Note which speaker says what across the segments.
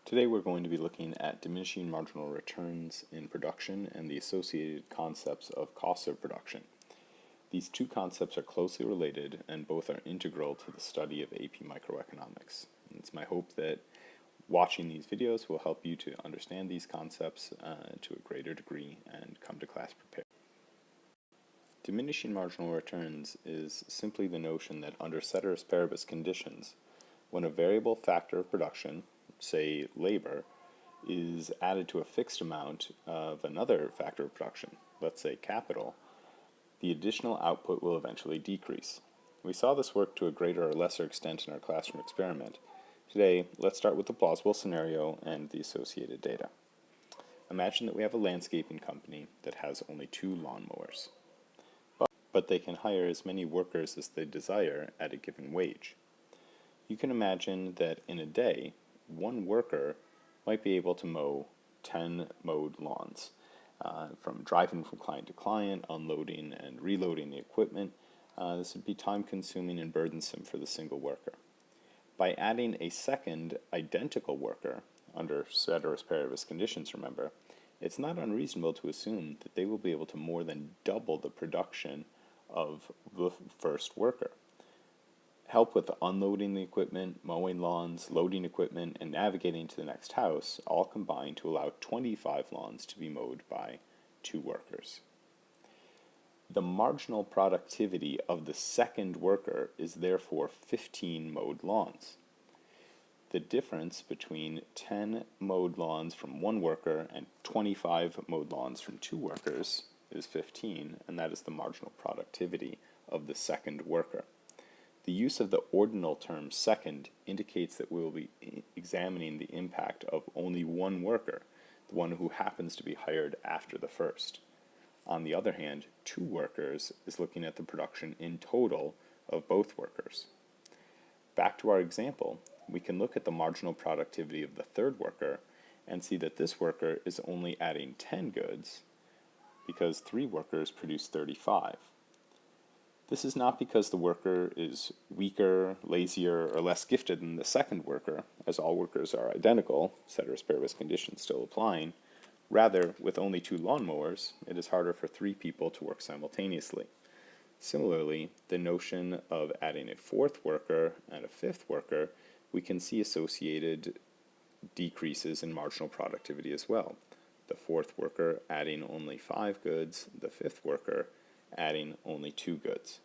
Speaker 1: Today we're going to be looking at diminishing marginal returns in production and the associated concepts of cost of production. These two concepts are closely related and both are integral to the study of AP microeconomics. It's my hope that watching these videos will help you to understand these concepts to a greater degree and come to class prepared. Diminishing marginal returns is simply the notion that under ceteris paribus conditions, when a variable factor of production, say labor, is added to a fixed amount of another factor of production, let's say capital, the additional output will eventually decrease. We saw this work to a greater or lesser extent in our classroom experiment. Today, let's start with the plausible scenario and the associated data. Imagine that we have a landscaping company that has only 2 lawnmowers, but they can hire as many workers as they desire at a given wage. You can imagine that in a day, one worker might be able to mow 10 mowed lawns, from driving from client to client, unloading and reloading the equipment. This would be time-consuming and burdensome for the single worker. By adding a second identical worker, under ceteris paribus conditions, remember, it's not unreasonable to assume that they will be able to more than double the production of the first worker. Help with unloading the equipment, mowing lawns, loading equipment, and navigating to the next house all combine to allow 25 lawns to be mowed by 2 workers. The marginal productivity of the second worker is therefore 15 mowed lawns. The difference between 10 mowed lawns from 1 worker and 25 mowed lawns from 2 workers is 15, and that is the marginal productivity of the second worker. The use of the ordinal term second indicates that we will be examining the impact of only 1 worker, the one who happens to be hired after the first. On the other hand, 2 workers is looking at the production in total of both workers. Back to our example, we can look at the marginal productivity of the third worker and see that this worker is only adding 10 goods because 3 workers produce 35. This is not because the worker is weaker, lazier, or less gifted than the second worker, as all workers are identical, ceteris paribus conditions still applying. Rather, with only 2 lawnmowers, it is harder for 3 people to work simultaneously. Similarly, the notion of adding a 4th worker and a 5th worker, we can see associated decreases in marginal productivity as well. The 4th worker adding only 5 goods, the 5th worker adding only 2 goods.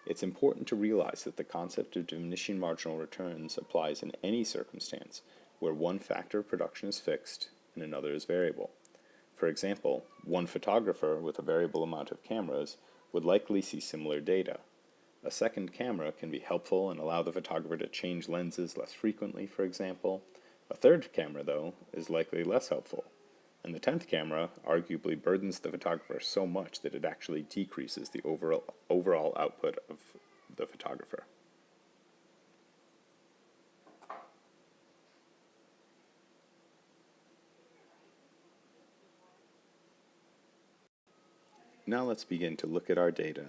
Speaker 1: It's important to realize that the concept of diminishing marginal returns applies in any circumstance where one factor of production is fixed and another is variable. For example, one photographer with a variable amount of cameras would likely see similar data. A second camera can be helpful and allow the photographer to change lenses less frequently, for example. A third camera, though, is likely less helpful. And the 10th camera arguably burdens the photographer so much that it actually decreases the overall output of the photographer. Now let's begin to look at our data,